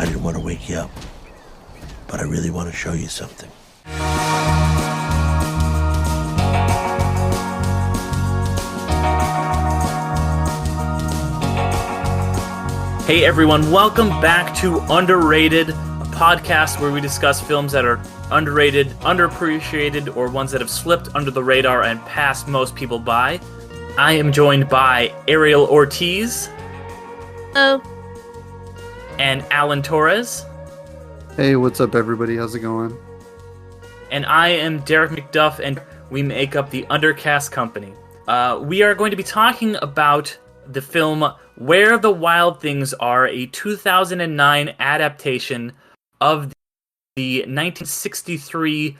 I didn't want to wake you up, but I really want to show you something. Hey everyone, welcome back to Underrated, a podcast where we discuss films that are underrated, underappreciated, or ones that have slipped under the radar and passed most people by. I am joined by Ariel Ortiz. Hello. And Alan Torres. Hey, what's up everybody? How's it going? And I am Derek McDuff, and we make up the Undercast Company. We are going to be talking about the film Where the Wild Things Are, a 2009 adaptation of the 1963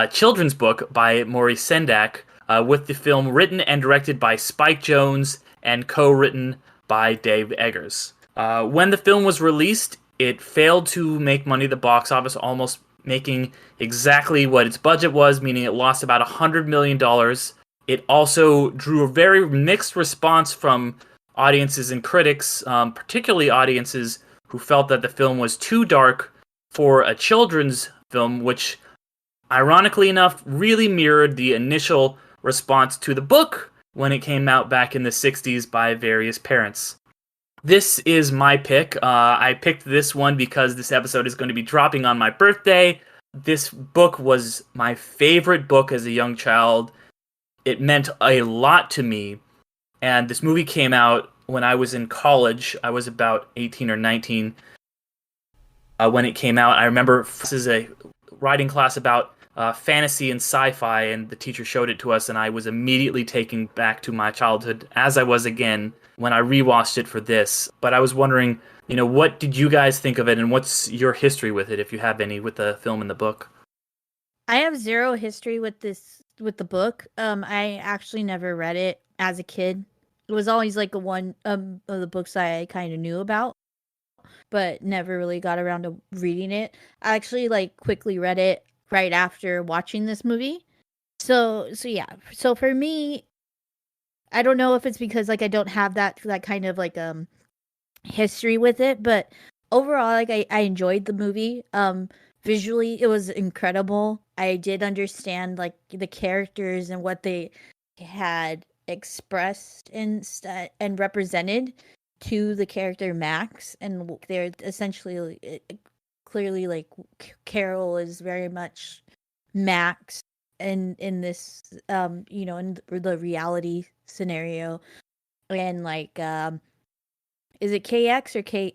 children's book by Maurice Sendak, with the film written and directed by Spike Jonze and co-written by Dave Eggers. When the film was released, it failed to make money at the box office, almost making exactly what its budget was, meaning it lost about $100 million. It also drew a very mixed response from audiences and critics, particularly audiences who felt that the film was too dark for a children's film, which, ironically enough, really mirrored the initial response to the book when it came out back in the 60s by various parents. This is my pick. I picked this one because this episode is going to be dropping on my birthday. This book was my favorite book as a young child. It meant a lot to me, and this movie came out when I was in college. I was about 18 or 19 when it came out. I remember this is a writing class about fantasy and sci-fi, and the teacher showed it to us, and I was immediately taken back to my childhood, as I was again when I rewatched it for this. But I was wondering, what did you guys think of it, and what's your history with it, if you have any, with the film and the book? I have zero history with the book. I actually never read it as a kid. It was always like one of the books I kind of knew about, but never really got around to reading it. I actually quickly read it right after watching this movie. So yeah. So for me, I don't know if it's because I don't have that kind of history with it, but overall I enjoyed the movie. Visually it was incredible. I did understand the characters and what they had expressed and represented to the character Max, and they're essentially clearly Carol is very much Max in this in the reality scenario, and is it KX or KW?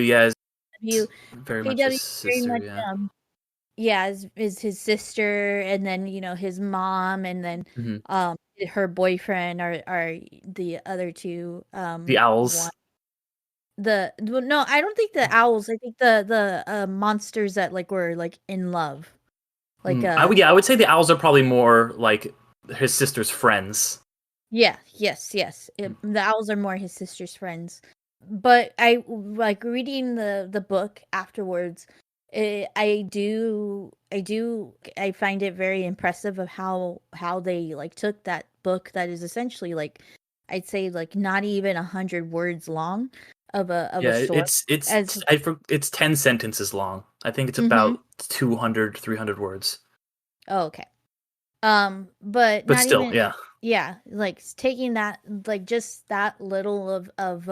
Yeah, KW? very much his sister. Very much, yeah, is his sister, and then his mom, and then her boyfriend are the other two. The owls. No, I don't think the owls. I think the monsters that were in love. I would say the owls are probably more like his sister's friends. Yeah, yes. The owls are more his sister's friends. But I reading the book afterwards. I find it very impressive of how they took that book that is essentially I'd say not even 100 words long of a short. It's 10 sentences long. I think it's about 200, 300 words. Oh, okay. But not still, even, yeah, taking that just that little of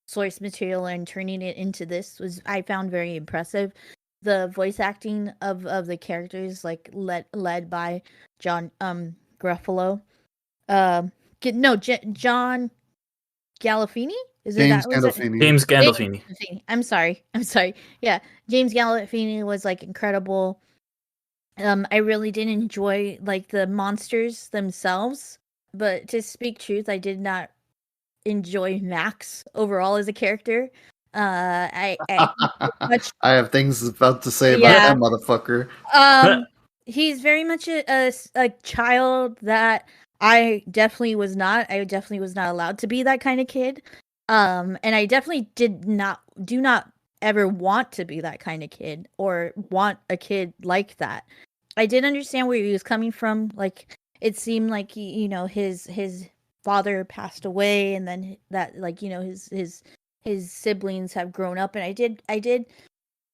source material and turning it into this I found very impressive. The voice acting of the characters led by John Gruffalo. John Gandolfini? James Gandolfini. James Gandolfini. I'm sorry. Yeah, James Gandolfini was incredible. I really did enjoy the monsters themselves, but to speak truth, I did not enjoy Max overall as a character. I I have things about to say about that motherfucker. He's very much a child that I definitely was not. I definitely was not allowed to be that kind of kid. And I definitely do not ever want to be that kind of kid or want a kid like that. I did understand where he was coming from. It seemed like his father passed away, and then that his his siblings have grown up, and I did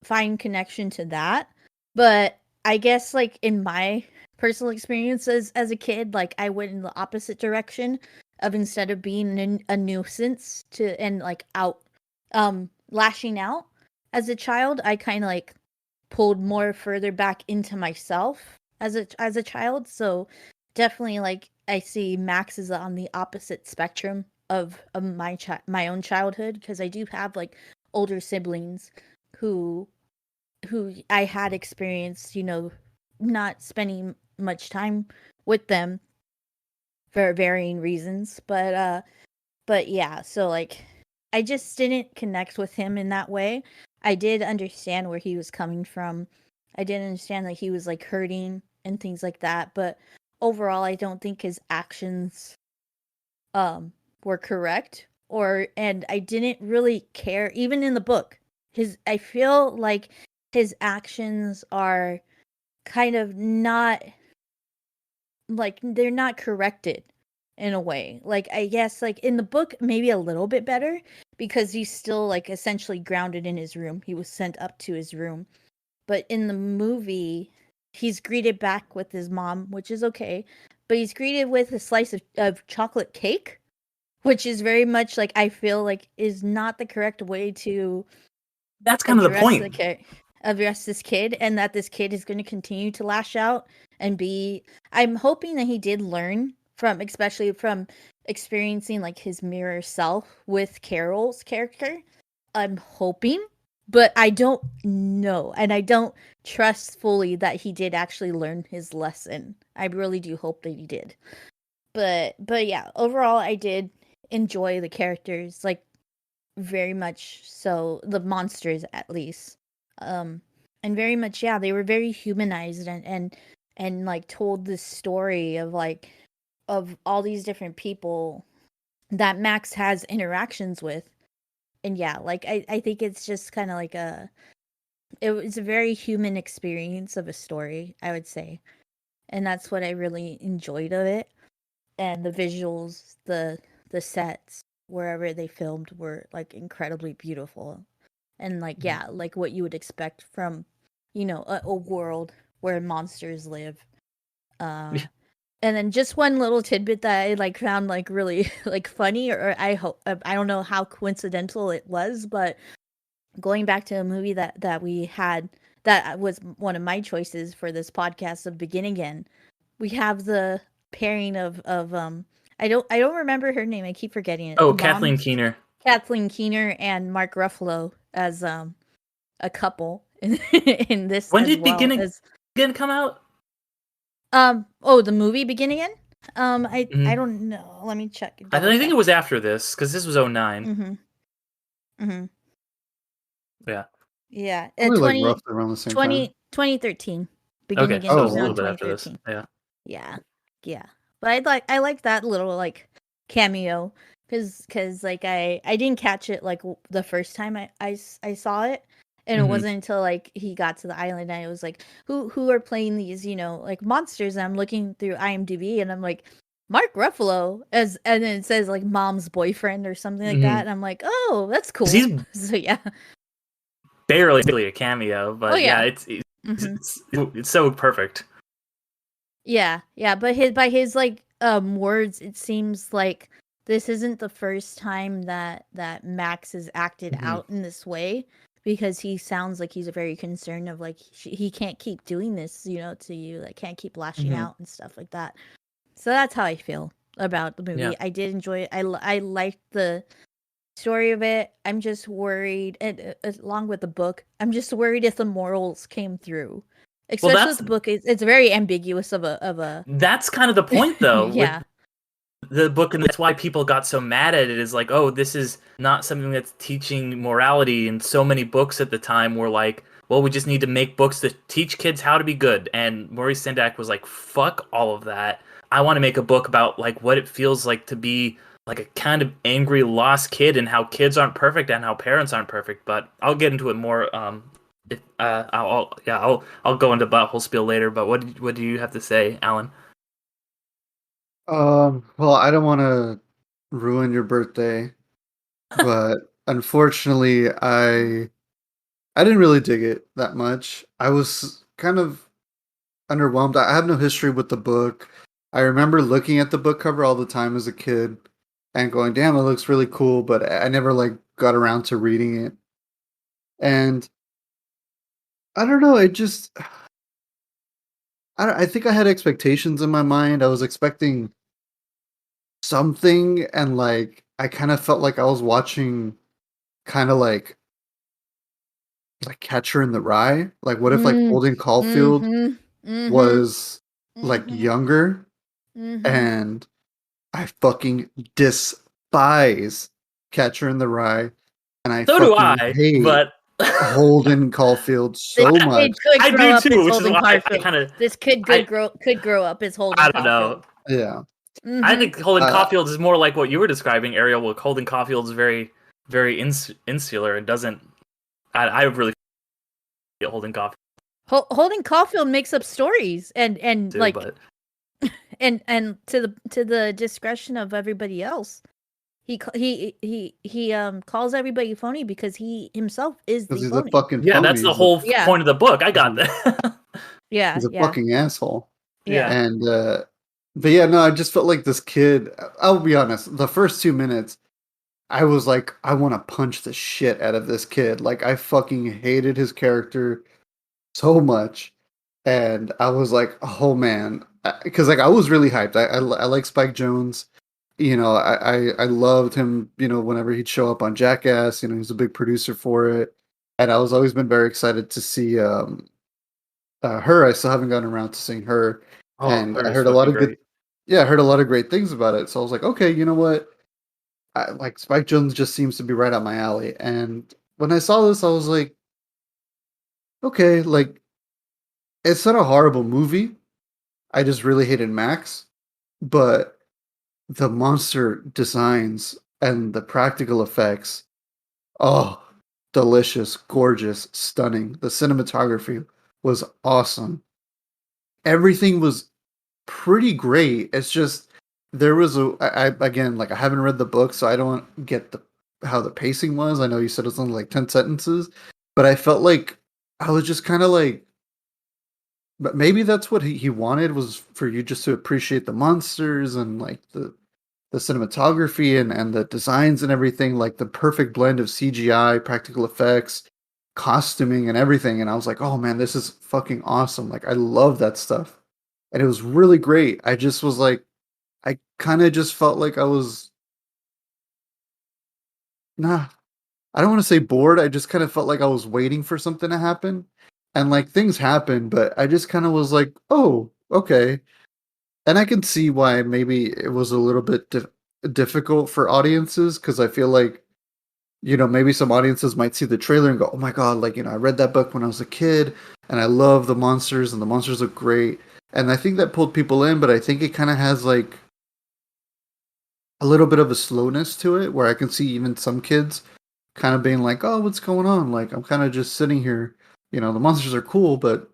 find connection to that. But I guess like in my personal experiences as a kid, like I went in the opposite direction of, instead of being a nuisance to and like out lashing out as a child, I kind of like pulled more further back into myself as a child. So definitely like I see Max is on the opposite spectrum of my own childhood, because I do have like older siblings who I had experienced, not spending much time with them for varying reasons. But yeah, so like I just didn't connect with him in that way. I did understand where he was coming from. I did understand that he was like hurting and things like that, but overall I don't think his actions were correct, and I didn't really care even in the book. I feel like his actions are kind of not, like, they're not corrected in a way. Like, I guess like in the book maybe a little bit better, because he's still like essentially grounded in his room. He was sent up to his room. But in the movie, he's greeted back with his mom, which is okay, but he's greeted with a slice of chocolate cake, which is very much like, I feel like is not the correct way to That's kind of the address point. address this kid, and that this kid is going to continue to lash out and be. I'm hoping that he did learn from, especially from experiencing like his mirror self with Carol's character. I'm hoping, but I don't know, and I don't trust fully that he did actually learn his lesson. I really do hope that he did. But yeah, overall I did enjoy the characters, like very much so, the monsters at least. And very much, yeah, they were very humanized, and like told this story of like of all these different people that Max has interactions with. And yeah, like I think it's just kind of like it was a very human experience of a story, I would say. And that's what I really enjoyed of it. And the visuals, the sets, wherever they filmed, were like incredibly beautiful. And like, yeah, like what you would expect from, a world where monsters live. And then just one little tidbit that I like found like really like funny, or I hope, I don't know how coincidental it was, but going back to a movie that we had, that was one of my choices for this podcast, of Begin Again, we have the pairing of I don't remember her name. I keep forgetting it. Oh, Kathleen Keener. Kathleen Keener and Mark Ruffalo as a couple in this. When as did well Begin as Again come out? the movie Begin Again. I don't know. Let me check. I think it was after this, because this was 2009. Yeah. Yeah. Probably like roughly around the same time. 2013. Begin Okay, Again. so it Came was a out little in bit after this. 2013. Yeah. Yeah. But I like that little like cameo, because like I didn't catch it like the first time I saw it, and it wasn't until like he got to the island and I was like, who are playing these like monsters, and I'm looking through IMDb and I'm like, Mark Ruffalo, and then it says like mom's boyfriend or something like that, and I'm like, oh, that's cool. He's so yeah, barely a cameo, but yeah. it's so perfect. Yeah, but by his like words, it seems like this isn't the first time that Max has acted out in this way, because he sounds like he's very concerned of like he can't keep doing this, to you, like can't keep lashing out and stuff like that. So that's how I feel about the movie. Yeah. I did enjoy it. I liked the story of it. I'm just worried, and along with the book, I'm just worried if the morals came through. Especially with the book, it's very ambiguous of a. That's kind of the point, though. Yeah. With the book, and that's why people got so mad at it. Is like, oh, this is not something that's teaching morality. And so many books at the time were like, well, we just need to make books that teach kids how to be good. And Maurice Sendak was like, fuck all of that. I want to make a book about like what it feels like to be like a kind of angry, lost kid, and how kids aren't perfect and how parents aren't perfect. But I'll get into it more. I'll go into butthole spiel later. But what do you have to say, Alan? Well, I don't want to ruin your birthday, but unfortunately, I didn't really dig it that much. I was kind of underwhelmed. I have no history with the book. I remember looking at the book cover all the time as a kid and going, "Damn, it looks really cool," but I never like got around to reading it. And I don't know, it just I think I had expectations in my mind. I was expecting something, and like I kind of felt like I was watching kind of like Catcher in the Rye. Like what if like Mm, Holden Caulfield mhm, mhm, was like mhm, younger, mhm. and I fucking despise Catcher in the Rye, and I So do fucking I, hate but Holden Caulfield This so much. kid could I grow do up too, as which is Holden why I Caulfield. kind of This kid I could grow up as Holden I don't know. Caulfield. Yeah. I Mhm. think Holden Uh, Caulfield is more like what you were describing, Ariel. Where Holden Caulfield is very insular and doesn't. I really feel Holden Caulfield Holden Caulfield makes up stories and too, like but and to the discretion of everybody else. He calls everybody phony because he himself is because the he's a phony. fucking yeah, phony. that's the whole Yeah. point of the book. I got He's that. Yeah, he's a yeah, fucking asshole. yeah. Yeah. And but yeah, no, I just felt like this kid. I'll be honest. The first 2 minutes, I was like, I want to punch the shit out of this kid. Like, I fucking hated his character so much, and I was like, oh man, because like I was really hyped. I like Spike Jonze. You know, I loved him. You know, whenever he'd show up on Jackass, you know, he's a big producer for it, and I was always been very excited to see her. I still haven't gotten around to seeing her, Oh, and her I is heard a lot fucking of good. great. Yeah, I heard a lot of great things about it. So I was like, okay, you know what? Like Spike Jones just seems to be right up my alley. And when I saw this, I was like, okay, like it's not a horrible movie. I just really hated Max, but the monster designs and the practical effects, oh, delicious, gorgeous, stunning. The cinematography was awesome. Everything was pretty great. It's just there was again, like I haven't read the book, so I don't get the how the pacing was. I know you said it's only like 10 sentences, but I felt like I was just kind of like, but maybe that's what he wanted was for you just to appreciate the monsters and like the cinematography and the designs and everything, like the perfect blend of CGI, practical effects, costuming, and everything. And I was like, oh man, this is fucking awesome. Like I love that stuff, and it was really great. I just was like, I kind of just felt like I was nah. I don't want to say bored. I just kind of felt like I was waiting for something to happen, and like things happened, but I just kind of was like, oh, okay. And I can see why maybe it was a little bit difficult for audiences because I feel like maybe some audiences might see the trailer and go, "Oh my god!" Like I read that book when I was a kid, and I love the monsters, and the monsters look great. And I think that pulled people in, but I think it kind of has like a little bit of a slowness to it where I can see even some kids kind of being like, "Oh, what's going on?" Like I'm kind of just sitting here. The monsters are cool, but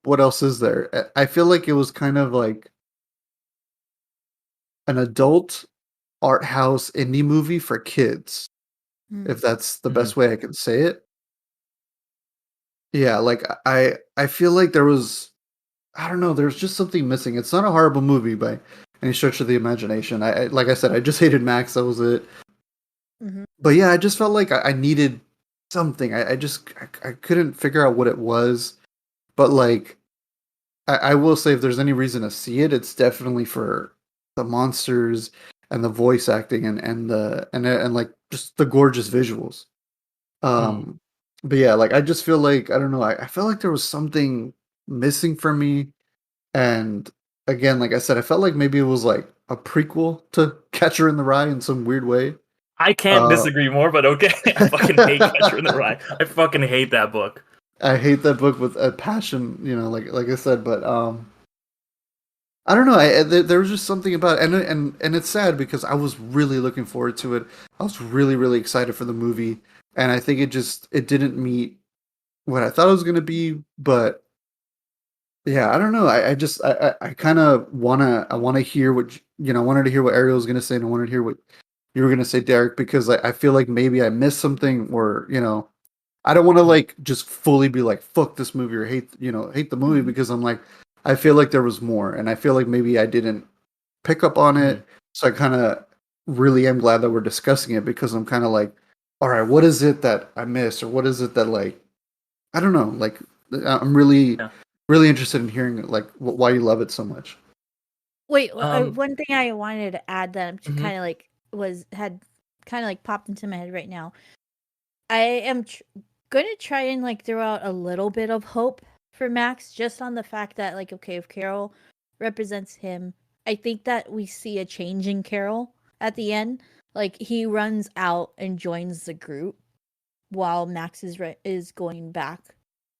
what else is there? I feel like it was kind of like an adult art house indie movie for kids, Mm. if that's the Mhm. best way I can say it. Yeah, like I feel like there was I don't know, there's just something missing. It's not a horrible movie by any stretch of the imagination. Like I said, I just hated Max, that was it. Mhm. But yeah, I just felt like I needed something. I couldn't figure out what it was. But like I will say if there's any reason to see it, it's definitely for the monsters and the voice acting and like just the gorgeous visuals. Mm. Um, but yeah, like I just feel like I don't know. I felt like there was something missing for me, and again, like I said, I felt like maybe it was like a prequel to Catcher in the Rye in some weird way. I can't Uh, disagree more, but okay. I fucking hate Catcher in the Rye. I fucking hate that book. I hate that book with a passion, like I said, but I don't know. There was just something about it, and it's sad because I was really looking forward to it. I was really really excited for the movie, and I think it didn't meet what I thought it was going to be. But yeah, I don't know. I just I kind of wanna hear what I wanted to hear what Ariel was going to say, and I wanted to hear what you were gonna say Derek, because I feel like maybe I missed something, or I don't want to like just fully be like fuck this movie or hate the movie, Mhm. because I'm like I feel like there was more, and I feel like maybe I didn't pick up on Mhm. it. So I kind of really am glad that we're discussing it, because I'm kind of like, all right, what is it that I missed, or what is it that like I don't know, like I'm really Yeah. really interested in hearing like why you love it so much. Wait, Um, one thing I wanted to add that I'm mhm. kind of like had kind of like popped into my head right now. I am going to try and like throw out a little bit of hope for Max, just on the fact that like, okay, if Carol represents him, I think that we see a change in Carol at the end. Like he runs out and joins the group while Max is going back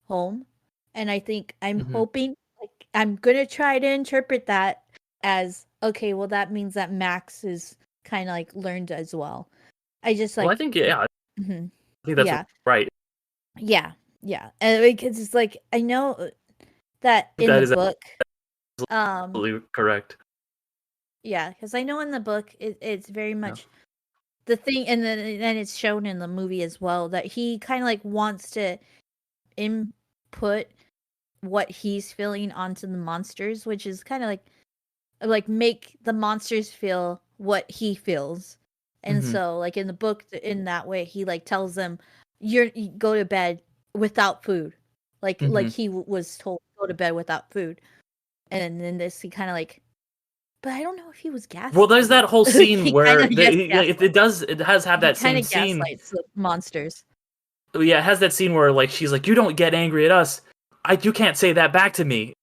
home, and I think I'm Mhm. hoping, like, I'm gonna try to interpret that as okay. Well, that means that Max is kind of like learned as well. I just Well, I like, think I mhm, think that's yeah, right. yeah, yeah, and because it's like I know that in That the is book, um, absolutely correct. yeah, because I know in the book it's very Yeah. much the thing, and then it's shown in the movie as well that he kind of like wants to input what he's feeling onto the monsters, which is kind of like make the monsters feel what he feels. And Mhm. so like in the book, in that way he like tells them you go to bed without food. Like Mhm. he was told go to bed without food. And then this he kind of like, but I don't know if he was Well, there's gaslighting. that whole scene He kind where of, yes, it has have he that kind same of scene. gaslights the monsters. Yeah, it has that scene where like she's like, "You don't get angry at us. You can't say that back to me."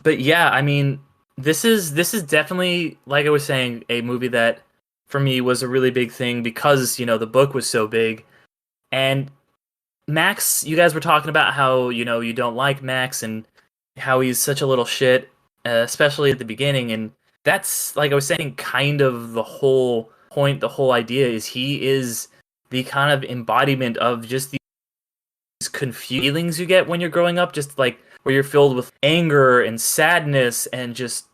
But yeah, I mean, this is definitely, like I was saying, a movie that for me was a really big thing because the book was so big. And Max, you guys were talking about how you don't like Max and how he's such a little shit, especially at the beginning. And that's, like I was saying, kind of the whole point. The whole idea is he is the kind of embodiment of just these confused feelings you get when you're growing up, just like where you're filled with anger and sadness and just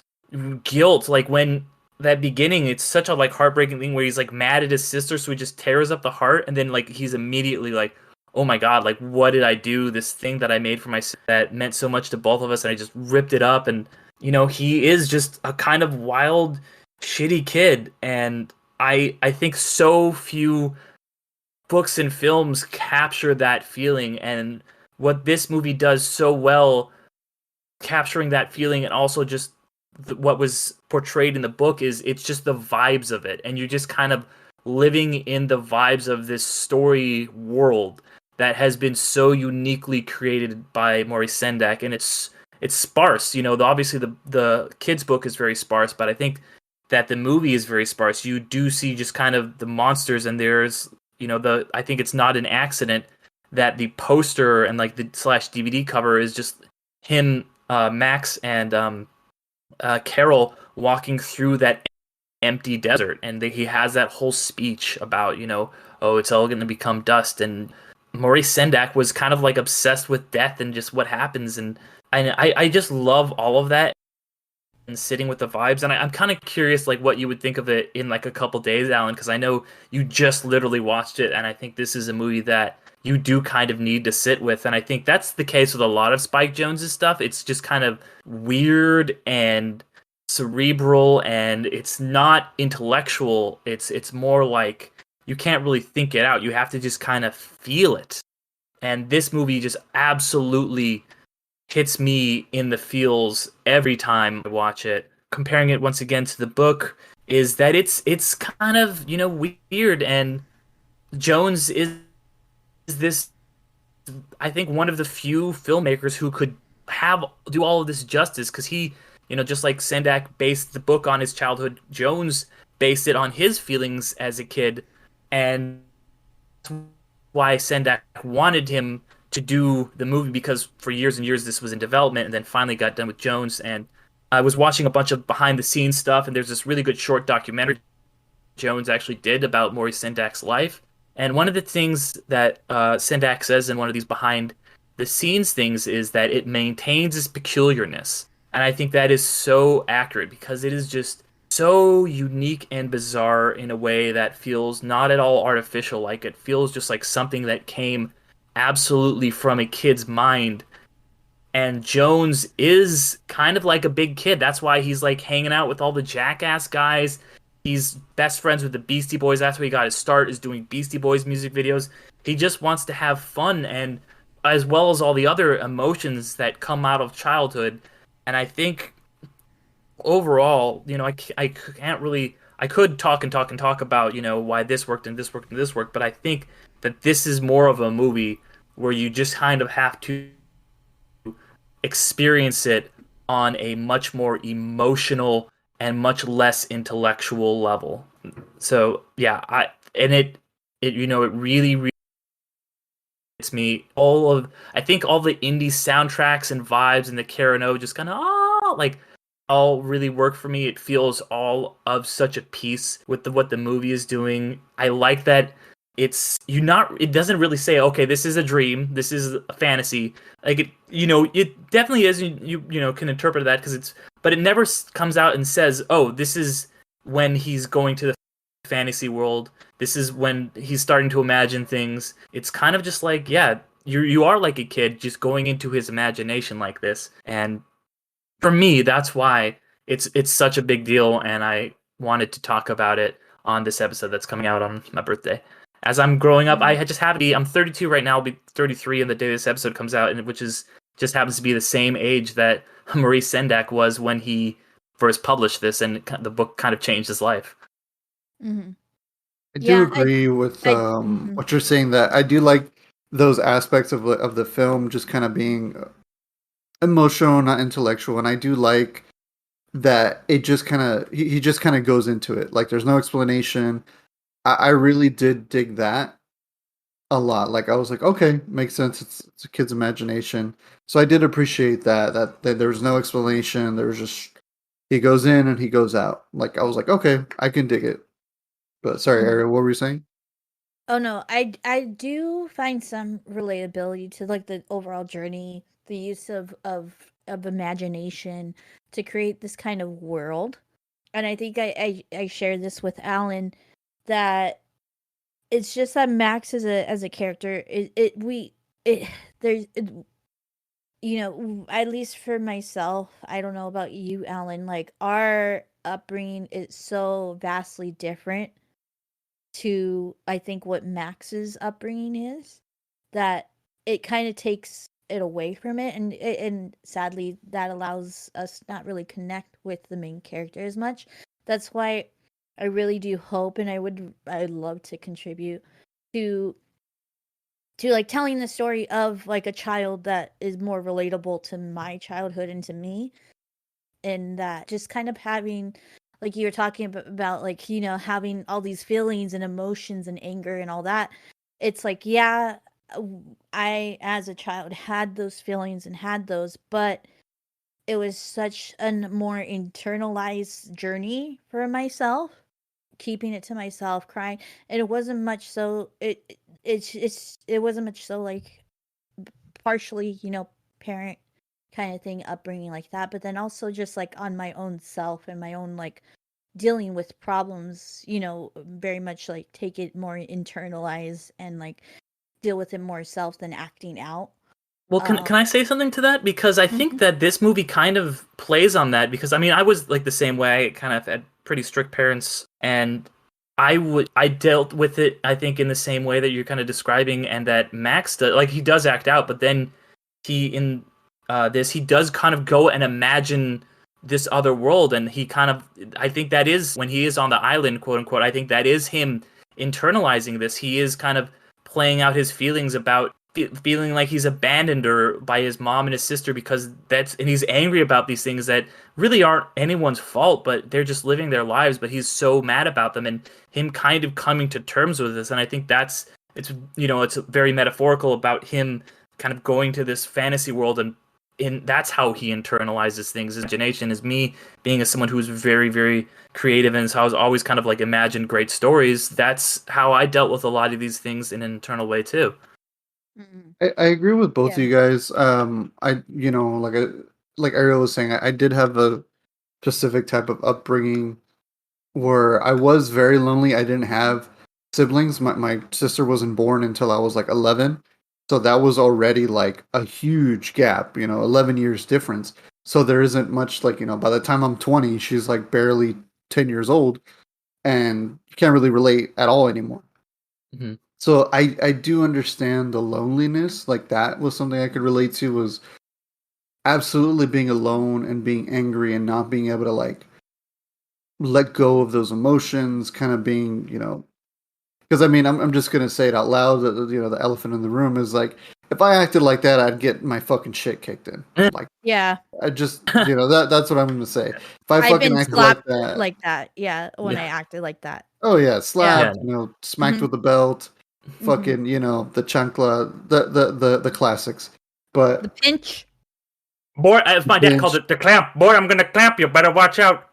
guilt. Like when that beginning, it's such a like heartbreaking thing where he's like mad at his sister, so he just tears up the heart, and then like he's immediately like, "Oh my god, like what did I do? This thing that I made for myself that meant so much to both of us, and I just ripped it up." And he is just a kind of wild, shitty kid, and I think so few books and films capture that feeling, and what this movie does so well capturing that feeling, and also just what was portrayed in the book, is it's just the vibes of it, and you're just kind of living in the vibes of this story world that has been so uniquely created by Maurice Sendak. And it's sparse. Obviously the kids book is very sparse, but I think that the movie is very sparse. You do see just kind of the monsters, and there's the I think it's not an accident that the poster and like the slash DVD cover is just him, Max, and Carol walking through that empty desert, and he has that whole speech about oh, it's all going to become dust. And Maurice Sendak was kind of like obsessed with death and just what happens, and I just love all of that and sitting with the vibes. And I'm kind of curious like what you would think of it in like a couple days, Alan, because I know you just literally watched it, and I think this is a movie that you do kind of need to sit with. And I think that's the case with a lot of Spike Jonze's stuff. It's just kind of weird and cerebral, and it's not intellectual. It's more like you can't really think it out. You have to just kind of feel it. And this movie just absolutely hits me in the feels every time I watch it. Comparing it once again to the book is that it's kind of weird, and Jones is this, I think, one of the few filmmakers who could do all of this justice, because he, just like Sendak based the book on his childhood, Jones based it on his feelings as a kid, and why Sendak wanted him to do the movie, because for years and years this was in development, and then finally got done with Jones. And I was watching a bunch of behind the scenes stuff, and there's this really good short documentary Jones actually did about Maurice Sendak's life. And one of the things that Sendak says in one of these behind the scenes things is that it maintains its peculiarness. And I think that is so accurate, because it is just so unique and bizarre in a way that feels not at all artificial. Like it feels just like something that came absolutely from a kid's mind. And Jones is kind of like a big kid. That's why he's like hanging out with all the Jackass guys. He's best friends with the Beastie Boys. That's where he got his start, is doing Beastie Boys music videos. He just wants to have fun, and as well as all the other emotions that come out of childhood. And I think overall, I can't really. I could talk and talk and talk about, why this worked and this worked and this worked, but I think that this is more of a movie where you just kind of have to experience it on a much more emotional and much less intellectual level. So yeah, it really it's me. I think all the indie soundtracks and vibes and the Karen O just kind of like all really work for me. It feels all of such a piece with what the movie is doing. I like that it doesn't really say, okay, this is a dream, this is a fantasy. Like it definitely is. You can interpret that but it never comes out and says, oh, this is when he's going to the fantasy world. This is when he's starting to imagine things. It's kind of just like, yeah, you are like a kid just going into his imagination like this. And for me, that's why it's such a big deal, and I wanted to talk about it on this episode that's coming out on my birthday. As I'm growing up, I just have to be. I'm 32 right now. I'll be 33 in the day this episode comes out, and which is just happens to be the same age that Maurice Sendak was when he first published this, and the book kind of changed his life. Mm-hmm. I do Yeah, agree with what you're saying, that I do like those aspects of the film just kind of being emotional, not intellectual, and I do like that it just kind of he just kind of goes into it. Like there's no explanation. I really did dig that a lot. Like I was like, okay, makes sense. It's a kid's imagination. So I did appreciate that there was no explanation. There was just he goes in and he goes out. Like I was like, okay, I can dig it. But sorry, Ariel, what were you saying? Oh no, I do find some relatability to like the overall journey, the use of imagination to create this kind of world. And I think I shared this with Alan, that it's just that Max as a character, there's at least for myself, I don't know about you, Alan, like our upbringing is so vastly different to, I think, what Max's upbringing is, that it kind of takes it away from it, and sadly that allows us not really connect with the main character as much. That's why I really do hope, and I'd love to contribute to like telling the story of like a child that is more relatable to my childhood and to me, and that just kind of having, like you were talking about like, having all these feelings and emotions and anger and all that. It's like, yeah, I as a child had those feelings and had those, but it was such a more internalized journey for myself, keeping it to myself, crying, and it wasn't much so it wasn't much so like partially, parent kind of thing, upbringing like that, but then also just like on my own self and my own like dealing with problems, very much like take it more internalized and like deal with it more self than acting out. Well, can I say something to that? Because I think that this movie kind of plays on that. Because I mean, I was like the same way. I kind of had pretty strict parents, and I dealt with it, I think, in the same way that you're kind of describing, and that Max does. Like he does act out, but then he does kind of go and imagine this other world, and he kind of, I think that is when he is on the island, quote unquote. I think that is him internalizing this. He is kind of playing out his feelings about feeling like he's abandoned by his mom and his sister, and he's angry about these things that really aren't anyone's fault, but they're just living their lives, but he's so mad about them, and him kind of coming to terms with this. And I think it's very metaphorical about him kind of going to this fantasy world, and that's how he internalizes things. His imagination is me being someone who's very, very creative, and so I was always kind of like imagined great stories. That's how I dealt with a lot of these things in an internal way too. I agree with both of you guys. Like Ariel was saying, I did have a specific type of upbringing where I was very lonely. I didn't have siblings. My sister wasn't born until I was like 11. So that was already like a huge gap, 11 years difference. So there isn't much like, by the time I'm 20, she's like barely 10 years old and you can't really relate at all anymore. Mhm. So I do understand the loneliness. Like that was something I could relate to, was absolutely being alone and being angry and not being able to like let go of those emotions, kind of being, because I mean, I'm just gonna say it out loud. That the elephant in the room is like, if I acted like that, I'd get my fucking shit kicked in. Like, Yeah. I just, that's what I'm gonna say. If I I've fucking been acted like slapped that, like that. Yeah, when I Yeah. acted like that. oh yeah, Yeah. slapped, smacked Mhm. with a belt, Mhm. fucking, the chancla, the classics. The But pinch. Boy, as my dad called bench, it, the clamp. Boy, I'm gonna clamp you. Better watch out.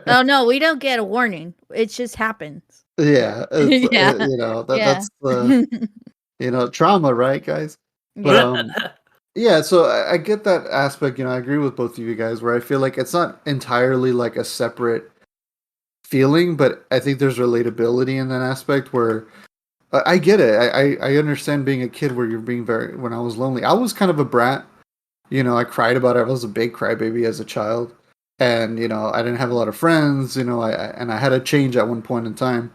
Oh no, we don't get a warning. It just happens. yeah, it's Yeah. Yeah. that's the trauma, right, guys? But Yeah. yeah, so I get that aspect. I agree with both of you guys, where I feel like it's not entirely like a separate feeling, but I think there's relatability in that aspect where I get it. I understand being a kid where you're being when I was lonely. I was kind of a brat. I cried about it. I was a big crybaby as a child. And, I didn't have a lot of friends, and I had a change at one point in time.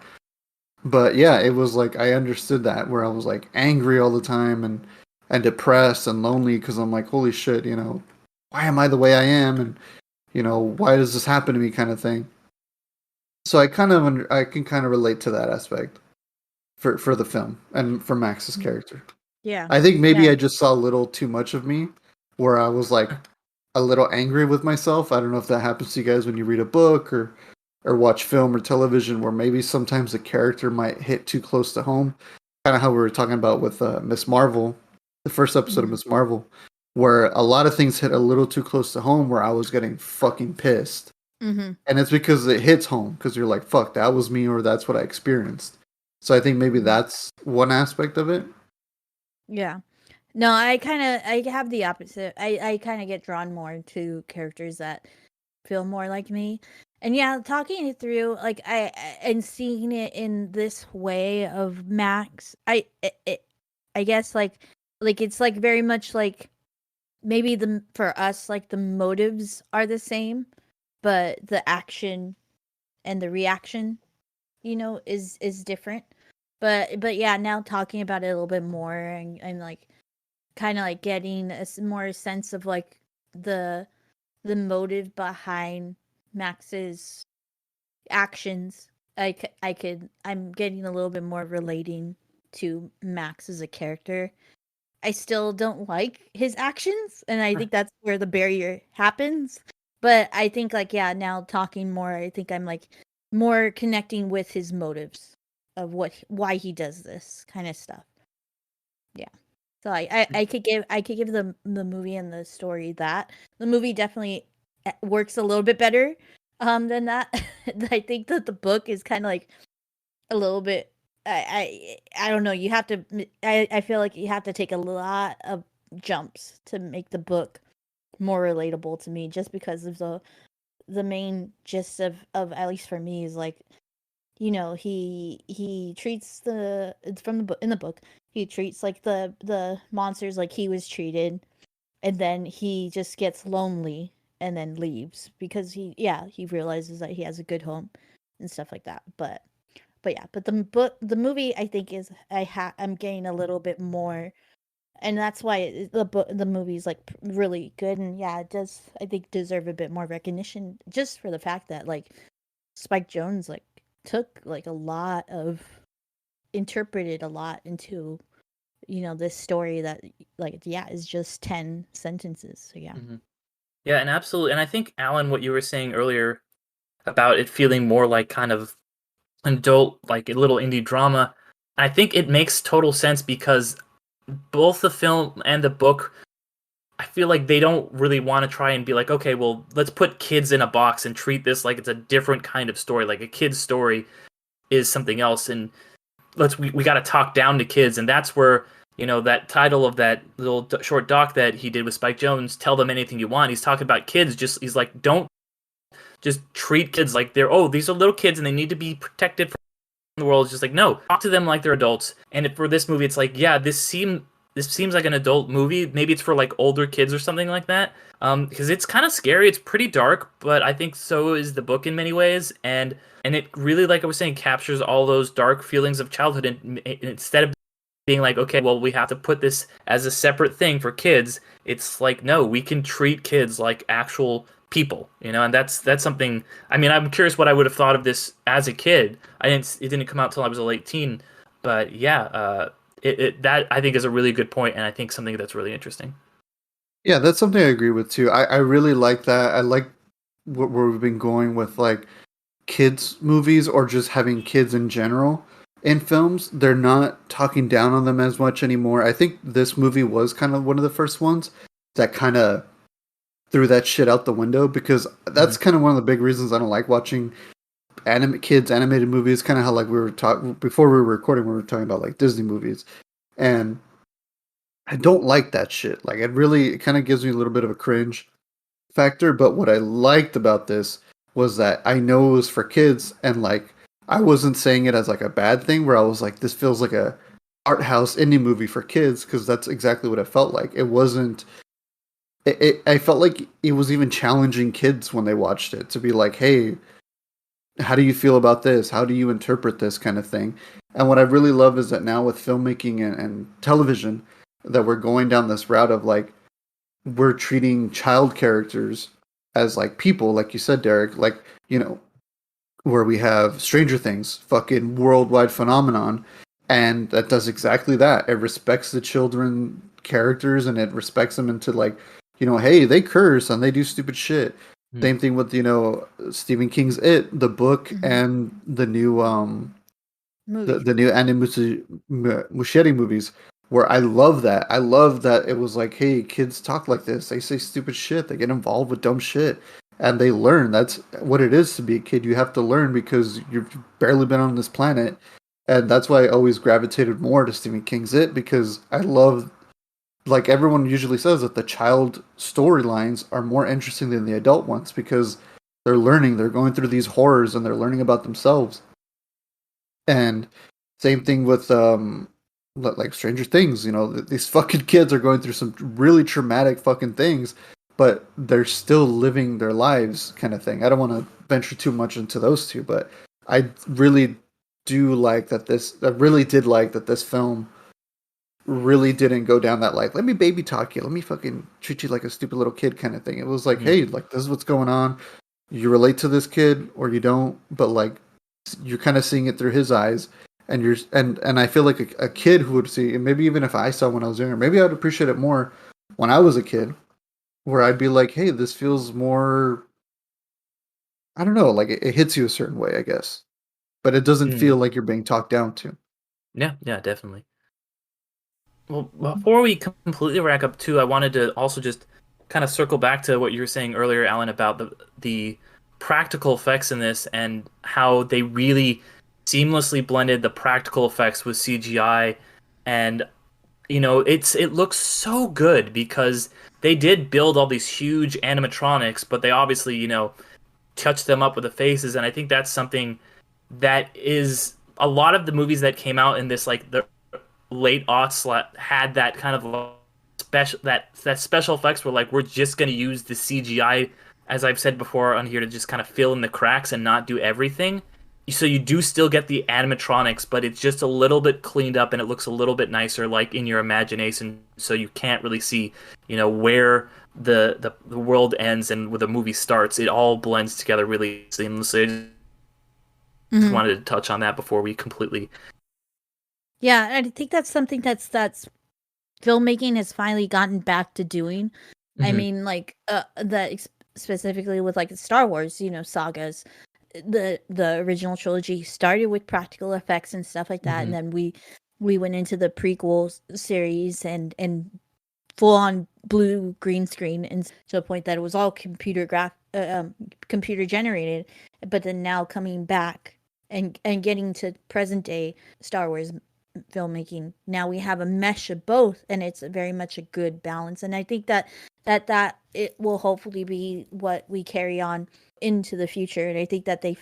But yeah, it was like I understood that where I was like angry all the time and depressed and lonely because I'm like, holy shit, why am I the way I am? And, why does this happen to me kind of thing. So I can kind of relate to that aspect for the film and for Max's character. Yeah. I think maybe Yeah. I just saw a little too much of me where I was like a little angry with myself. I don't know if that happens to you guys when you read a book or watch film or television, where maybe sometimes the character might hit too close to home. Kind of how we were talking about with Miss Marvel, the first episode of Mhm. Miss Marvel, where a lot of things hit a little too close to home, where I was getting fucking pissed. Mhm. And it's because it hits home because you're like, fuck, that was me, or that's what I experienced. So I think maybe Mhm. that's one aspect of it. Yeah. No, I have the opposite. I kind of get drawn more to characters that feel more like me. And yeah, talking it through, like and seeing it in this way of Max, I guess like it's like very much like maybe the for us like the motives are the same, but the action and the reaction, is different. But yeah, now talking about it a little bit more and like kind of like getting a more sense of like the the motive behind Max's actions. I'm getting a little bit more relating to Max as a character. I still don't like his actions, and I think that's where the barrier happens. But I think like yeah, now talking more, I think I'm like more connecting with his motives of why he does this kind of stuff. Yeah. So I could give the movie and the story that the movie definitely works a little bit better than that. I think that the book is kind of like a little bit I don't know, you have to I feel like you have to take a lot of jumps to make the book more relatable to me just because of the main gist of at least for me is like he treats the it's from the book in the book he treats like the monsters like he was treated, and then he just gets lonely and then leaves because he realizes that he has a good home and stuff like that. But yeah, but the movie I think is I'm getting a little bit more, and that's why the movie's like really good, and yeah, it does I think deserve a bit more recognition just for the fact that like Spike Jonze like took like a lot of interpreted a lot into this story that like yeah is just 10 sentences. So yeah. Mhm. Yeah, and absolutely. And I think, Alan, what you were saying earlier about it feeling more like kind of an adult, like a little indie drama, I think it makes total sense because both the film and the book, I feel like they don't really want to try and be like, okay, well, let's put kids in a box and treat this like it's a different kind of story. Like a kid's story is something else, and we got to talk down to kids, and that's where that title of that little short doc that he did with Spike Jonze, "Tell Them Anything You Want." He's talking about kids. He's like, don't just treat kids like these are little kids and they need to be protected from the world. It's just like, no, talk to them like they're adults. And for this movie, it's like, yeah, this seems like an adult movie. Maybe it's for like older kids or something like that. Because it's kind of scary. It's pretty dark, but I think so is the book in many ways. And it really, like I was saying, captures all those dark feelings of childhood. And instead of being like, okay, well, we have to put this as a separate thing for kids, it's like, no, we can treat kids like actual people, and that's something. I mean, I'm curious what I would have thought of this as a kid. It didn't come out till I was a late teen, but yeah, that I think is a really good point, and I think something that's really interesting. Yeah, that's something I agree with too. I really like that. I like where we've been going with like kids movies or just having kids in general in films. They're not talking down on them as much anymore. I think this movie was kind of one of the first ones that kind of threw that shit out the window, because that's kind of one of the big reasons I don't like watching kids animated movies. Kind of how like we were talking before we were recording, we were talking about like Disney movies, and I don't like that shit. Like it kind of gives me a little bit of a cringe factor. But what I liked about this was that I know it was for kids, and like I wasn't saying it as like a bad thing where I was like, this feels like a art house indie movie for kids, because that's exactly what it felt like. It wasn't. I felt like it was even challenging kids when they watched it to be like, hey, how do you feel about this? How do you interpret this kind of thing? And what I really love is that now with filmmaking and television, that we're going down this route of like, we're treating child characters as like people, like you said, Derek, like, where we have Stranger Things, fucking worldwide phenomenon, and that does exactly that. It respects the children characters, and it respects them into like, hey, they curse and they do stupid shit. Same thing with, Stephen King's It, the book, and the new the new Muschietti movies, where I love that. I love that it was like, hey, kids talk like this. They say stupid shit. They get involved with dumb shit. And they learn. That's what it is to be a kid. You have to learn because you've barely been on this planet. And that's why I always gravitated more to Stephen King's It, because I love, like everyone usually says, that the child storylines are more interesting than the adult ones, because they're learning, they're going through these horrors, and they're learning about themselves. And same thing with like Stranger Things. These fucking kids are going through some really traumatic fucking things, but they're still living their lives, kind of thing. I don't want to venture too much into those two, but I really do like that I really did like that this film really didn't go down that like, let me baby talk you, let me fucking treat you like a stupid little kid kind of thing. It was like, hey, like this is what's going on. You relate to this kid or you don't, but like you're kind of seeing it through his eyes, and and I feel like a kid who would see, and maybe even if I saw when I was younger, maybe I'd appreciate it more when I was a kid, where I'd be like, hey, this feels more, I don't know, like it hits you a certain way, I guess, but it doesn't feel like you're being talked down to. Yeah, definitely. Well, before we completely rack up too, I wanted to also just kind of circle back to what you were saying earlier, Alan, about the practical effects in this and how they really seamlessly blended the practical effects with CGI. And it looks so good because they did build all these huge animatronics, but they obviously touched them up with the faces. And I think that's something that is a lot of the movies that came out in this like the late aughts had that kind of special that special effects were like, we're just going to use the CGI, as I've said before on here, to just kind of fill in the cracks and not do everything. So you do still get the animatronics, but it's just a little bit cleaned up and it looks a little bit nicer, like in your imagination. So you can't really see, where the world ends and where the movie starts. It all blends together really seamlessly. I just wanted to touch on that before we completely. Yeah, I think that's something that's filmmaking has finally gotten back to doing. I mean, like that specifically with like Star Wars, sagas. The original trilogy started with practical effects and stuff like that, and then we went into the prequel series and full on blue green screen, and to a point that it was all computer generated. But then now coming back and getting to present day Star Wars, filmmaking. Now we have a mesh of both, and it's very much a good balance. And I think that it will hopefully be what we carry on into the future. And I think that they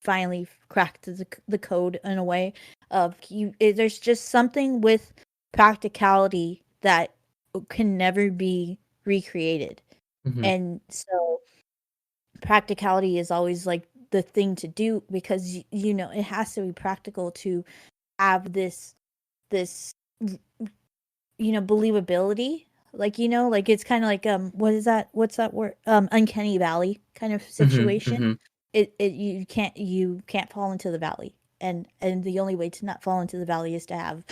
finally cracked the code in a way of there's just something with practicality that can never be recreated. Mhm. And so practicality is always like the thing to do, because it has to be practical to have this believability, like it's kind of like what's that word, uncanny valley kind of Mhm. situation. Mhm. It you can't fall into the valley, and the only way to not fall into the valley is to have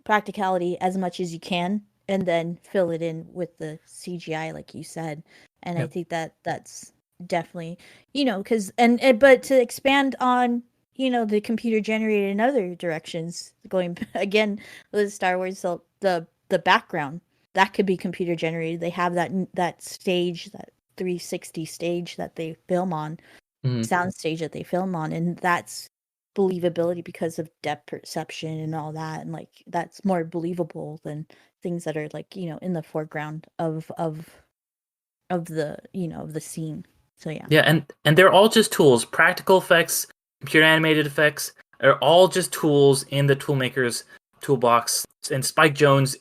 practicality as much as you can, and then fill it in with the CGI, like you said. And I Yep. think that that's definitely, because but to expand on, the computer generated in other directions, going again with Star Wars, so the background that could be computer generated. They have that stage, that 360 stage that they film on, Mhm. sound stage that they film on, and that's believability because of depth perception and all that, and like that's more believable than things that are like in the foreground of the of the scene. So yeah. Yeah, and they're all just tools. Practical effects, computer animated effects are all just tools in the toolmaker's toolbox. And Spike Jonze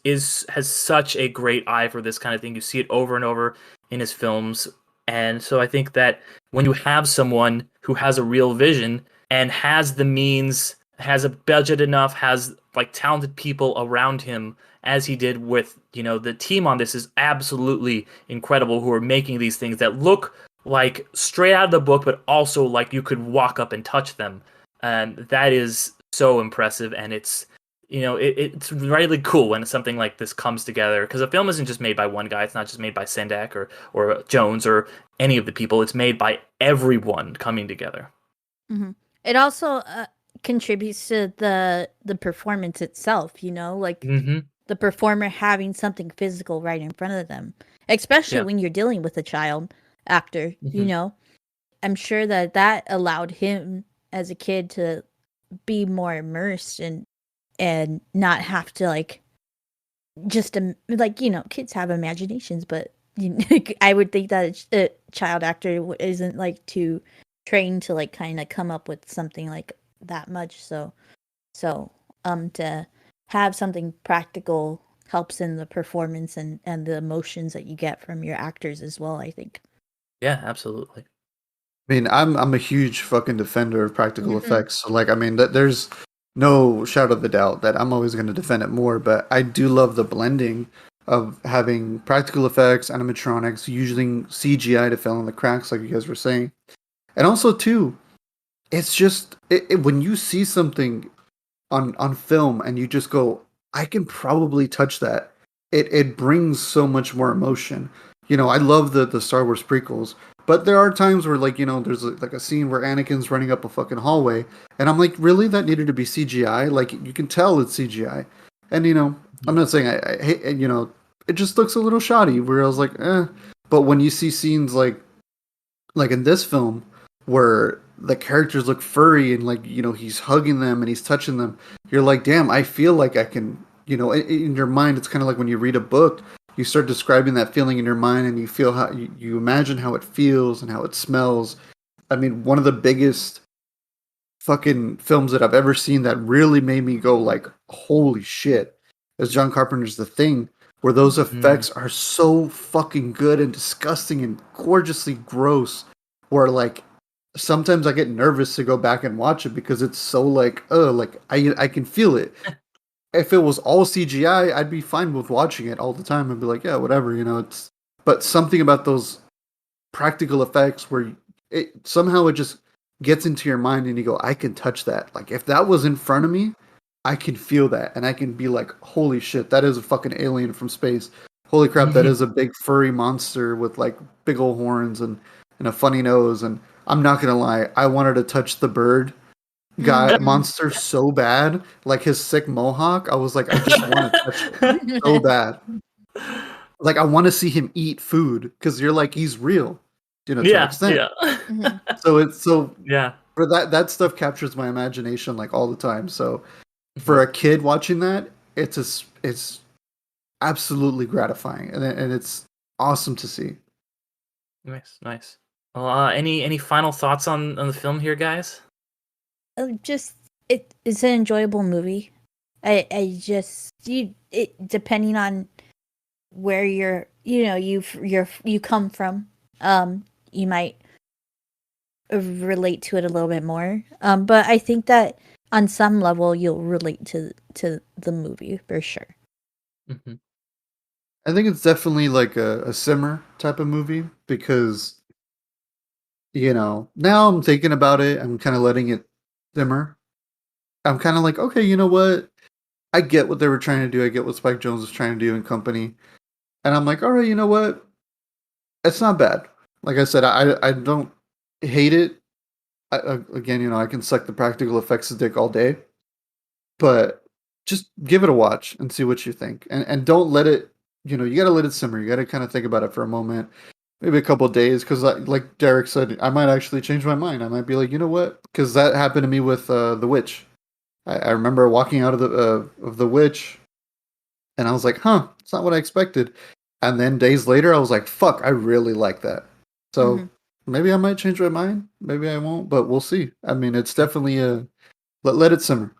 has such a great eye for this kind of thing. You see it over and over in his films. And so I think that when you have someone who has a real vision and has the means, has a budget enough, has like talented people around him, as he did with, the team on this is absolutely incredible, who are making these things that look like straight out of the book, but also like you could walk up and touch them. And that is so impressive. And it's, it's really cool when something like this comes together, because a film isn't just made by one guy. It's not just made by Sendak or Jones or any of the people. It's made by everyone coming together. Mm-hmm. It also contributes to the performance itself, like Mm-hmm. the performer having something physical right in front of them, especially Yeah. when you're dealing with a child actor. Mm-hmm. I'm sure that allowed him as a kid to be more immersed and not have to like just like kids have imaginations, but I would think that a child actor isn't like too trained to like kind of come up with something like that much. So to have something practical helps in the performance and the emotions that you get from your actors as well, I think. Yeah, absolutely. I mean, I'm a huge fucking defender of practical Mhm. effects. So, like, I mean, there's no shadow of a doubt that I'm always going to defend it more. But I do love the blending of having practical effects, animatronics, using CGI to fill in the cracks, like you guys were saying. And also, too, it's just when you see something on film and you just go, I can probably touch that. It brings so much more emotion. I love the Star Wars prequels, but there are times where like there's like a scene where Anakin's running up a fucking hallway, and I'm like, really, that needed to be CGI? Like you can tell it's CGI, and I'm not saying I hate it just looks a little shoddy. Where I was like, eh. But when you see scenes like in this film where the characters look furry and like he's hugging them and he's touching them, you're like, damn, I feel like I can, in your mind. It's kind of like when you read a book, you start describing that feeling in your mind and you feel how you imagine how it feels and how it smells. I mean, one of the biggest fucking films that I've ever seen that really made me go like, holy shit, is John Carpenter's The Thing, where those Mm. effects are so fucking good and disgusting and gorgeously gross, where like sometimes I get nervous to go back and watch it because it's so like, like I can feel it. If it was all CGI, I'd be fine with watching it all the time and be like, yeah, whatever, it's but something about those practical effects where it somehow it just gets into your mind and you go, I can touch that. Like if that was in front of me, I can feel that and I can be like, holy shit, that is a fucking alien from space. Holy crap, that is a big furry monster with like big old horns and a funny nose. And I'm not gonna lie, I wanted to touch the bird guy Mhm. monster so bad, like his sick mohawk. I was like, I just want to touch it so bad. Like I want to see him eat food because you're like he's real, to an Yeah, extent. yeah. Mhm. So it's so Yeah. for that stuff captures my imagination like all the time. So for a kid watching that, it's absolutely gratifying, and it's awesome to see. Nice. Well, any final thoughts on the film here, guys? Just it's an enjoyable movie. I just depending on where you come from, you might relate to it a little bit more. But I think that on some level you'll relate to the movie for sure. Mm-hmm. I think it's definitely like a simmer type of movie because now I'm thinking about it, I'm kind of letting it simmer. I'm kind of like, okay, you know what? I get what they were trying to do. I get what Spike Jonze was trying to do in Company. And I'm like, all right, you know what? It's not bad. Like I said, I don't hate it. Again, I can suck the practical effects dick all day, but just give it a watch and see what you think. And don't let it, you got to let it simmer. You got to kind of think about it for a moment, maybe a couple of days, because like Derek said, I might actually change my mind. I might be like, you know what? Because that happened to me with The Witch. I remember walking out of the Witch, and I was like, huh, it's not what I expected. And then days later, I was like, fuck, I really like that. So maybe I might change my mind. Maybe I won't, but we'll see. I mean, it's definitely let it simmer.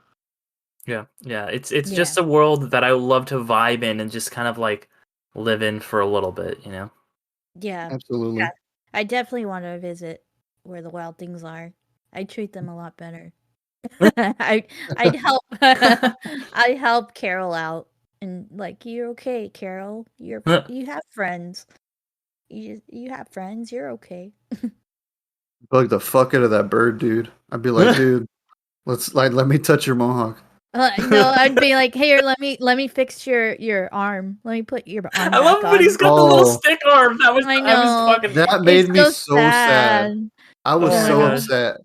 Yeah. It's just a world that I would love to vibe in and just kind of like live in for a little bit, Yeah, Absolutely. yeah. I definitely want to visit where the wild things are. I treat them a lot better. I'd help I'd help Carol out and like, you're okay, Carol. You have friends. You have friends. You're okay. Bug the fuck out of that bird, dude. I'd be like, dude, let me touch your mohawk. No, I'd be like, here, let me fix your arm. Let me put your arm I back love on. when he's got the little stick arm. I was fucking. That made me so sad. sad. I was Oh my so gosh. upset.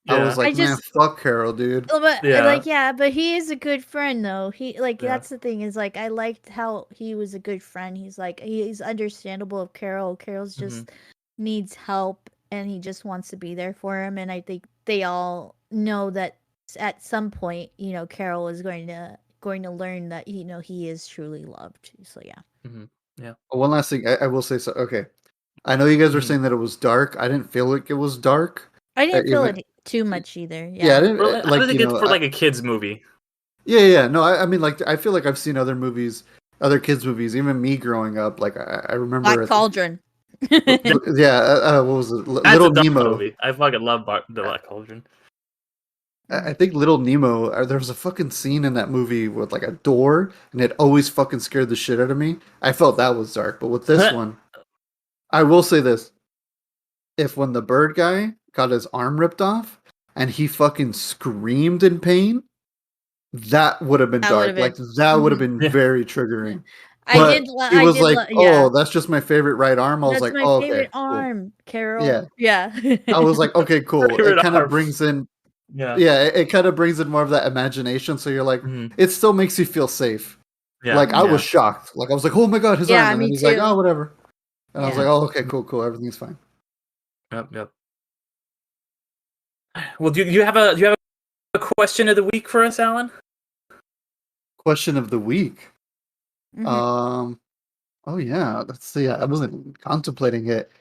I Yeah. was like, man, fuck Carol, dude. But Yeah. but he is a good friend though. Yeah. That's the thing is like I liked how he was a good friend. He's understandable of Carol. Carol's just needs help and he just wants to be there for him. And I think they all know that at some point, Carol is going to learn that he is truly loved. So yeah. Yeah. One last thing, I will say so. Okay, I know you guys were saying that it was dark. I didn't feel like it was dark. I didn't feel it too much either. Yeah, I Yeah. didn't Well, I like think it's for like a kids movie. Yeah. No, I mean, like, I feel like I've seen other movies, other kids' movies. Even me growing up, like, I remember Black Cauldron. Yeah, what was it? That's Little a dark Nemo. movie. I fucking love the Black Cauldron. I think Little Nemo. There was a fucking scene in that movie with like a door, and it always fucking scared the shit out of me. I felt that was dark, but with this one, I will say this: if when the bird guy got his arm ripped off and he fucking screamed in pain, that would have been dark. Like that would have been very triggering. But it was like, oh, that's just my favorite right arm. I was like, oh, okay, favorite cool. arm, Carol. Yeah. Yeah. I was like, okay, cool. Favorite It kind of arm. brings in, Yeah. it kind of brings in more of that imagination. So you're like, it still makes you feel safe. Yeah. Like I was shocked. Like I was like, oh my god, his arm. And then he's like, oh, whatever. And I was like, oh, okay, cool. Everything's fine. Yep. Well, do you have a question of the week for us, Alan? Question of the week. Oh yeah, let's see. I wasn't contemplating it.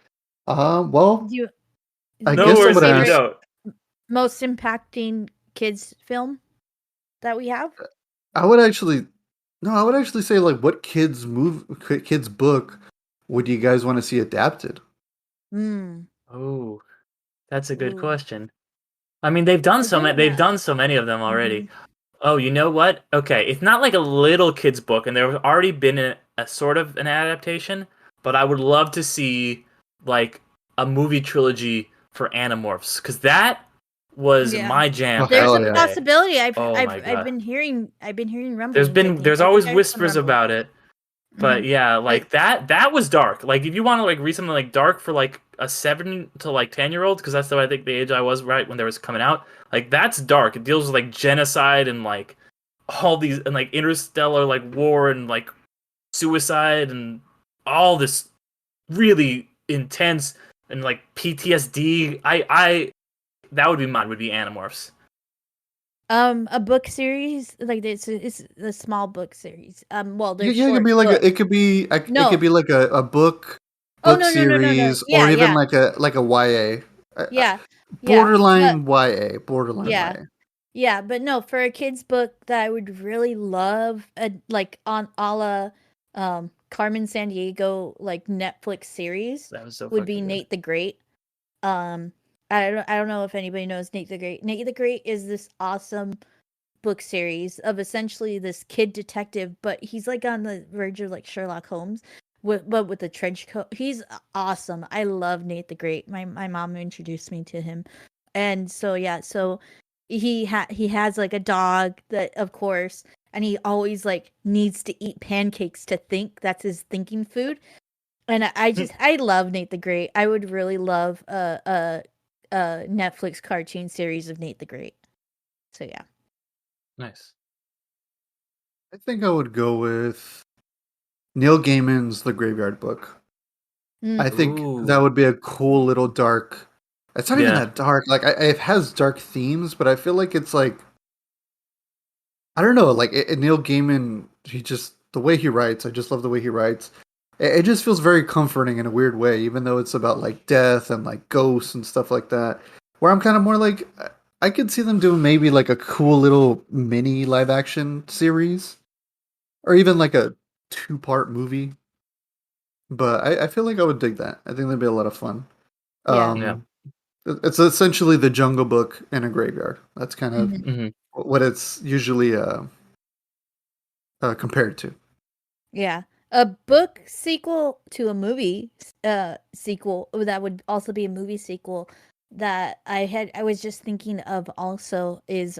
Well, I guess I would ask. Most impacting kids film that we have. I would actually say like, what kids book would you guys want to see adapted? Oh, that's a good question. I mean, they've done so many. They've done so many of them already. Oh, you know what? Okay, it's not like a little kid's book, and there's already been a sort of an adaptation. But I would love to see like a movie trilogy for Animorphs, because that was my jam. There's a possibility. I've been hearing rumblings. There's always whispers about it. But yeah, like that was dark. Like if you want to like read something like dark for like a 7 to like 10-year-old, because that's I think the age I was right when there was coming out. Like that's dark. It deals with like genocide and like all these and like interstellar like war and like suicide and all this really intense and like PTSD. I that would be mine. Would be Animorphs. A book series like it's a small book series. Well, they're Yeah, it could short be like books. it could be No. like a Oh, book no. series, or Yeah, even yeah, like a YA, yeah, yeah. But borderline YA, borderline yeah, YA. yeah. But no, for a kid's book that I would really love, like on a la Carmen Sandiego, like Netflix series, That was so would be fucking good. Nate the Great. Um, I don't know if anybody knows Nate the Great. Nate the Great is this awesome book series of essentially this kid detective, but he's like on the verge of like Sherlock Holmes, but with a trench coat. He's awesome. I love Nate the Great. My mom introduced me to him, and so yeah, so he has like a dog that, of course, and he always like needs to eat pancakes to think. That's his thinking food. And I love Nate the Great. I would really love a Netflix cartoon series of Nate the Great. So yeah. Nice. I think I would go with Neil Gaiman's The Graveyard Book. Mm. I think that Ooh. would be a cool little dark. It's not even Yeah. that dark. Like it has dark themes, but I feel like it's like I don't know. Like Neil Gaiman, he just the way he writes. I just love the way he writes. It just feels very comforting in a weird way, even though it's about like death and like ghosts and stuff like that. Where I'm kind of more like I could see them doing maybe like a cool little mini live action series, or even like a 2-part movie. But I feel like I would dig that. I think that'd be a lot of fun. Yeah. Yeah. It's essentially the Jungle Book in a graveyard. That's kind of Mhm. Hmm. what it's usually compared to. Yeah. A book sequel to a movie sequel that would also be a movie sequel that I was just thinking of also is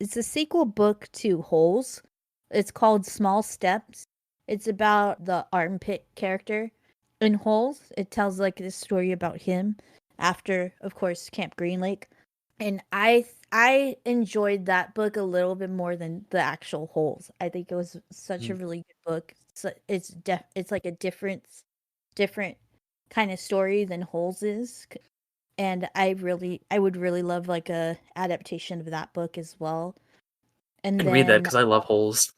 it's a sequel book to Holes. It's called Small Steps. It's about the armpit character in Holes. It tells like this story about him after, of course, Camp Green Lake. And I enjoyed that book a little bit more than the actual Holes. I think it was such a Mm. really good book. So it's like a different kind of story than Holes is. And I would really love like a adaptation of that book as well. I And can read that then because I love holes.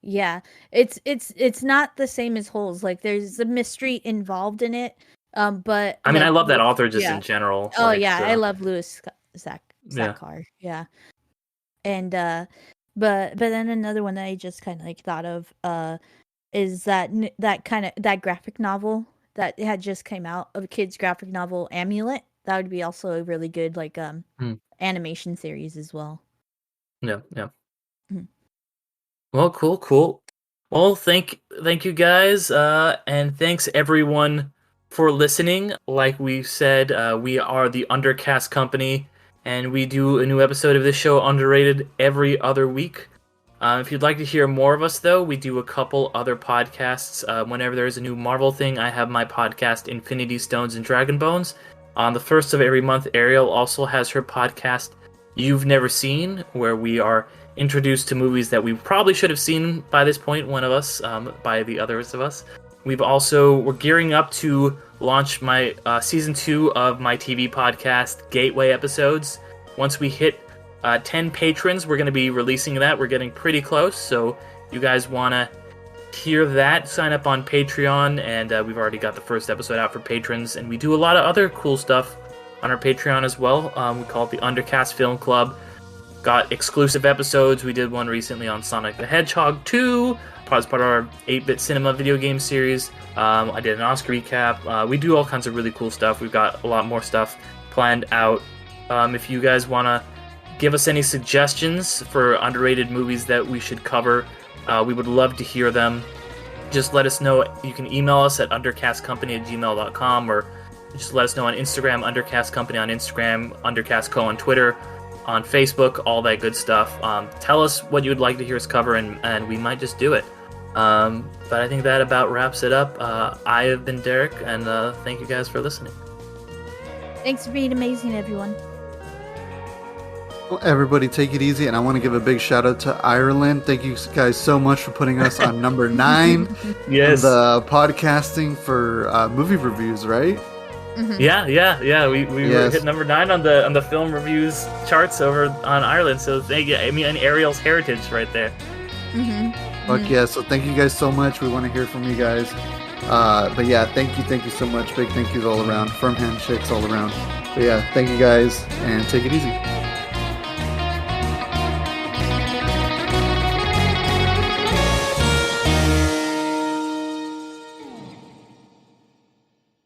yeah, it's not the same as Holes. Like there's a mystery involved in it. But I mean, I like love that author just yeah. in general. Oh Like, yeah, I so love Lewis yeah. Sackar. Yeah. And but then another one that I just kind of like thought of is that kind of that graphic novel that had just came out, of a kid's graphic novel, Amulet. That would be also a really good like Hmm. animation series as well. Yeah. Yeah. Mhm. Well, cool. Well, thank you guys, and thanks everyone for listening. Like we said, we are the Undercast Company, and we do a new episode of this show, Underrated, every other week. If you'd like to hear more of us, though, we do a couple other podcasts. Whenever there's a new Marvel thing, I have my podcast, Infinity Stones and Dragon Bones. On the first of every month, Ariel also has her podcast, You've Never Seen, where we are introduced to movies that we probably should have seen by this point, one of us, by the others of us. We're gearing up to launch my season 2 of my TV podcast, Gateway Episodes. Once we hit 10 patrons, we're going to be releasing that. We're getting pretty close, so you guys want to hear that, sign up on Patreon, and we've already got the first episode out for patrons, and we do a lot of other cool stuff on our Patreon as well. We call it the Undercast Film Club. Got exclusive episodes. We did one recently on Sonic the Hedgehog 2, as part of our 8-bit cinema video game series. I did an Oscar recap. We do all kinds of really cool stuff. We've got a lot more stuff planned out. If you guys want to give us any suggestions for underrated movies that we should cover, we would love to hear them. Just let us know. You can email us at undercastcompany@gmail.com, or just let us know on Instagram, undercastcompany on Instagram, undercastco on Twitter, on Facebook, all that good stuff. Tell us what you would like to hear us cover, and we might just do it. But I think that about wraps it up. I have been Derek, and thank you guys for listening. Thanks for being amazing, everyone. Well, everybody take it easy, and I want to give a big shout out to Ireland. Thank you guys so much for putting us on number 9 Yes. in the podcasting for movie reviews, right? Yeah. We Yes. hit number 9 on the film reviews charts over on Ireland. So thank you. I mean, and Ariel's heritage right there. Fuck yeah! So thank you guys so much. We want to hear from you guys. But yeah, thank you so much. Big thank yous all around. Firm handshakes all around. But yeah, thank you guys, and take it easy.